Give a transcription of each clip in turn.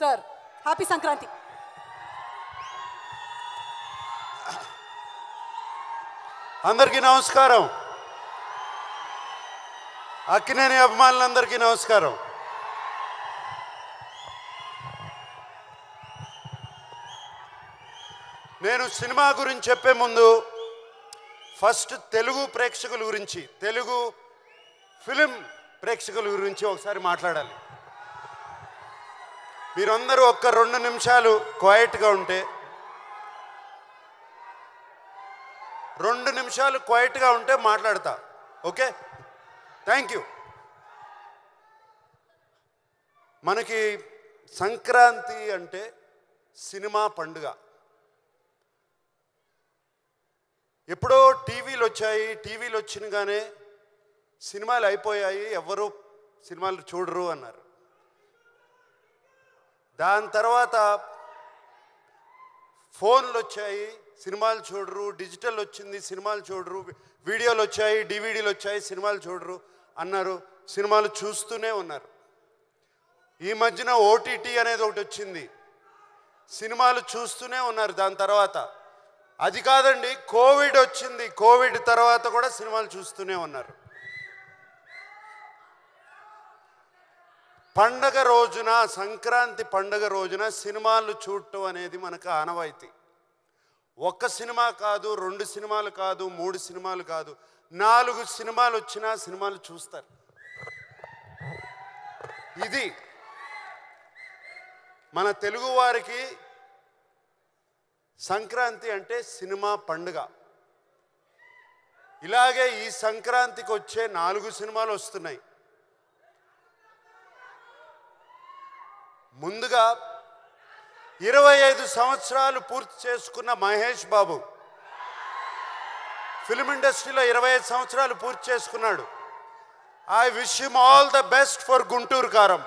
Sir happy Sankranti. అందరికీ నమస్కారం. అక్కినేని అభిమానులందరికీ నమస్కారం. నేను సినిమా గురించి చెప్పే ముందు ఫస్ట్ తెలుగు ప్రేక్షకుల గురించి, తెలుగు ఫిలిం ప్రేక్షకుల గురించి ఒకసారి మాట్లాడాలి. మీరందరూ ఒక్క 2 నిమిషాలు క్వైట్గా ఉంటే, 2 నిమిషాలు క్వైట్గా ఉంటే మాట్లాడతా. Okay, thank you. మనకి సంక్రాంతి అంటే సినిమా పండుగ. ఎప్పుడో టీవీలు వచ్చాయి, టీవీలు వచ్చినగానే సినిమాలు అయిపోయాయి, ఎవరు సినిమాలు చూడరు అన్నారు. దాని తర్వాత ఫోన్లు వచ్చాయి, సినిమాలు చూడరు. డిజిటల్ వచ్చింది, సినిమాలు చూడరు. వీడియోలు వచ్చాయి, డివిడీలు వచ్చాయి, సినిమాలు చూడరు అన్నారు. సినిమాలు చూస్తూనే ఉన్నారు. ఈ మధ్యన ఓటీటీ అనేది ఒకటి వచ్చింది, సినిమాలు చూస్తూనే ఉన్నారు. దాని తర్వాత అది కాదండి, కోవిడ్ వచ్చింది, కోవిడ్ తర్వాత కూడా సినిమాలు చూస్తూనే ఉన్నారు. పండగ రోజున, సంక్రాంతి పండగ రోజున సినిమాలు చూడటం అనేది మనకు ఆనవాయితీ. ఒక్క సినిమా కాదు, 2 సినిమాలు కాదు, 3 సినిమాలు కాదు, 4 సినిమాలు వచ్చినా సినిమాలు చూస్తారు. ఇది మన తెలుగు వారికి సంక్రాంతి అంటే సినిమా పండుగ. ఇలాగే ఈ సంక్రాంతికి వచ్చే 4 సినిమాలు వస్తున్నాయి. ముందుగా 25 సంవత్సరాలు పూర్తి చేసుకున్న మహేష్ బాబు ఫిలిం ఇండస్ట్రీలో 25 సంవత్సరాలు పూర్తి చేసుకున్నాడు. I wish him all the best for Guntur కారం.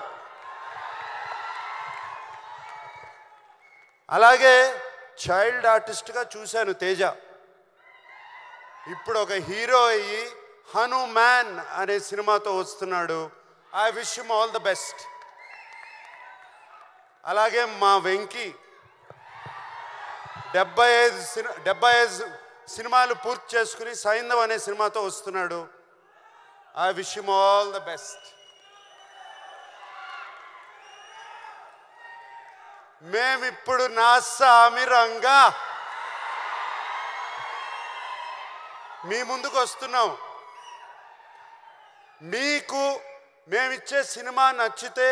అలాగే చైల్డ్ ఆర్టిస్ట్గా చూశాను తేజ. ఇప్పుడు ఒక హీరో అయ్యి హనుమాన్ అనే సినిమాతో వస్తున్నాడు. I wish him all the best. అలాగే మా వెంకీ 75 సినిమాలు పూర్తి చేసుకుని సైంధవ్ అనే సినిమాతో వస్తున్నాడు. I wish him all the best. మేమిప్పుడు నా సామిరంగా మీ ముందుకు వస్తున్నాం. మీకు మేమిచ్చే సినిమా నచ్చితే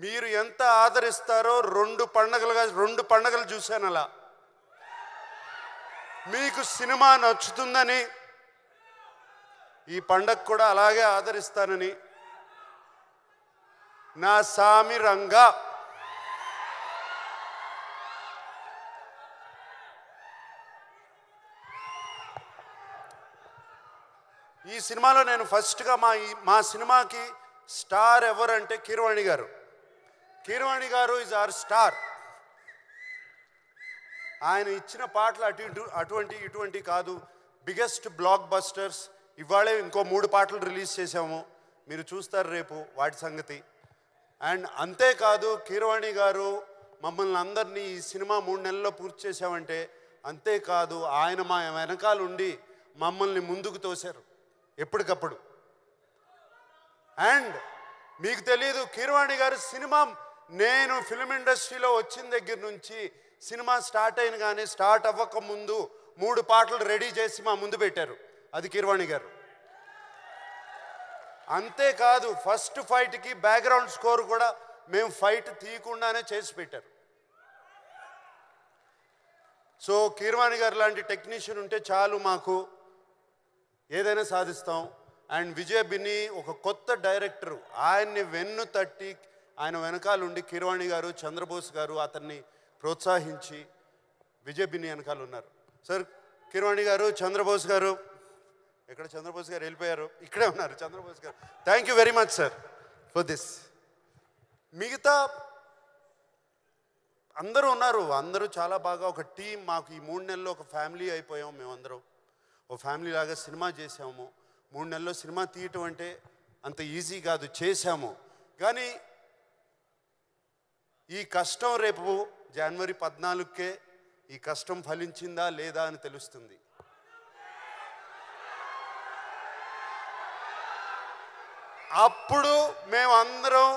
మీరు ఎంత ఆదరిస్తారో 2 పండగలు చూశాను. అలా మీకు సినిమా నచ్చుతుందని ఈ పండగ కూడా అలాగే ఆదరిస్తానని నా సామిరంగా ఈ సినిమాలో నేను ఫస్ట్గా మా సినిమాకి స్టార్ ఎవరంటే కీరవాణి గారు. కీరవాణి గారు ఈజ్ అవర్ స్టార్. ఆయన ఇచ్చిన పాటలు అటువంటి కాదు, బిగ్గెస్ట్ బ్లాక్ బస్టర్స్. ఇవాళే ఇంకో 3 పాటలు రిలీజ్ చేసాము, మీరు చూస్తారు రేపు వాటి సంగతి. అండ్ అంతేకాదు, కీరవాణి గారు మమ్మల్ని అందరినీ ఈ సినిమా 3 నెలల్లో పూర్తి చేసామంటే అంతేకాదు, ఆయన మా వెనకాల ఉండి మమ్మల్ని ముందుకు తోశారు ఎప్పటికప్పుడు. అండ్ మీకు తెలీదు, కీరవాణి గారు సినిమా, నేను ఫిలిం ఇండస్ట్రీలో వచ్చిన దగ్గర నుంచి సినిమా స్టార్ట్ అయిన కానీ స్టార్ట్ అవ్వక ముందు 3 పాటలు రెడీ చేసి మా ముందు పెట్టారు. అది కీరవాణి గారు. అంతేకాదు, ఫస్ట్ ఫైట్కి బ్యాక్గ్రౌండ్ స్కోర్ కూడా మేము ఫైట్ తీయకుండానే చేసి పెట్టారు. సో కీరవాణి గారు లాంటి టెక్నీషియన్ ఉంటే చాలు, మాకు ఏదైనా సాధిస్తాం. అండ్ విజయ్ బిన్ని ఒక కొత్త డైరెక్టరు, ఆయన్ని వెన్ను తట్టి ఆయన వెనకాల ఉండి కీరవాణి గారు, చంద్రబోస్ గారు అతన్ని ప్రోత్సహించి విజయ్ బిన్ని వెనకాల ఉన్నారు. సార్ కీరవాణి గారు, చంద్రబోస్ గారు, ఎక్కడ చంద్రబోస్ గారు వెళ్ళిపోయారు, ఇక్కడే ఉన్నారు చంద్రబోస్ గారు. Thank you very much sir for this. మిగతా అందరూ ఉన్నారు, అందరూ చాలా బాగా ఒక టీం. మాకు ఈ 3 నెలల్లో ఒక ఫ్యామిలీ అయిపోయాం. మేమందరం ఒక ఫ్యామిలీ లాగా సినిమా చేసాము. 3 నెలల్లో సినిమా తీయటం అంటే అంత ఈజీ కాదు, చేశాము. కానీ ఈ కష్టం రేపు జనవరి 14కే ఈ కష్టం ఫలించిందా లేదా అని తెలుస్తుంది. అప్పుడు మేమందరం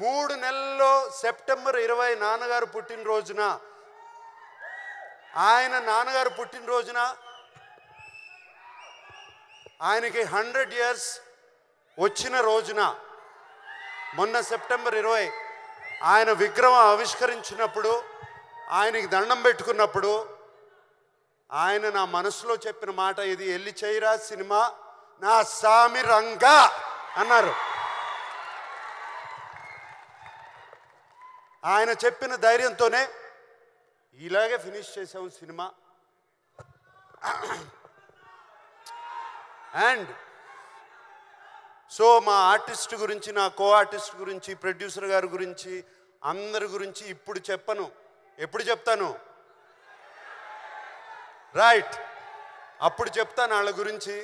3 నెలల్లో సెప్టెంబర్ 20 నాన్నగారు పుట్టినరోజున, నాన్నగారు పుట్టినరోజున ఆయనకి 100 years వచ్చిన రోజున, మొన్న సెప్టెంబర్ 20 ఆయన విగ్రహం ఆవిష్కరించినప్పుడు, ఆయనకి దండం పెట్టుకున్నప్పుడు ఆయన నా మనసులో చెప్పిన మాట ఇది, ఎల్లి చేయరా సినిమా నా సామి రంగా అన్నారు. ఆయన చెప్పిన ధైర్యంతోనే ఇలాగే ఫినిష్ చేసాము సినిమా. అండ్ సో మా ఆర్టిస్ట్ గురించి, నా కో ఆర్టిస్ట్ గురించి, ప్రొడ్యూసర్ గారి గురించి, అందరి గురించి ఇప్పుడు చెప్పను. ఎప్పుడు చెప్తాను? రైట్, అప్పుడు చెప్తాను వాళ్ళ గురించి.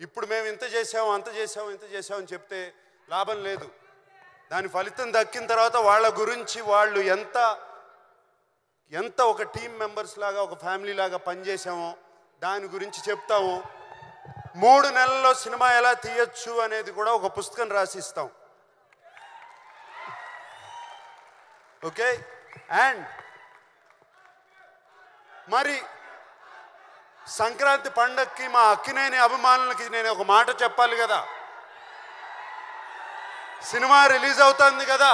ఇప్పుడు మేము ఇంత చేసాము, అంత చేసాము, ఇంత చేసామని చెప్తే లాభం లేదు. దాని ఫలితం దక్కిన తర్వాత వాళ్ళ గురించి, వాళ్ళు ఎంత ఒక టీం మెంబర్స్ లాగా, ఒక ఫ్యామిలీ లాగా పనిచేసామో దాని గురించి చెప్తాము. 3 నెలల్లో సినిమా ఎలా తీయచ్చు అనేది కూడా ఒక పుస్తకం రాసిస్తాం. ఓకే. అండ్ మరి సంక్రాంతి పండగకి మా అక్కినేని అభిమానులకి నేను ఒక మాట చెప్పాలి కదా. సినిమా రిలీజ్ అవుతుంది కదా,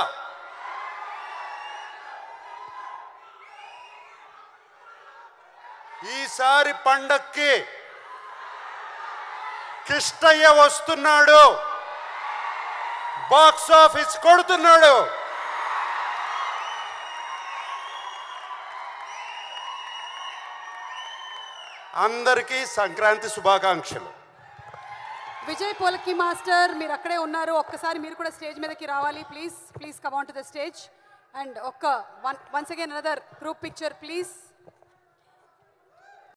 ఈసారి పండక్కి కిష్టయ్య వస్తున్నాడు, బాక్స్ ఆఫీస్ కొడుతున్నాడు. అందరికీ సంక్రాంతి శుభాకాంక్షలు. విజయ్ పోలకి మాస్టర్ మీరు అక్కడే ఉన్నారు, ఒక్కసారి మీరు కూడా స్టేజ్ మీదకి రావాలి please. Please come on to the stage and once again another group picture please.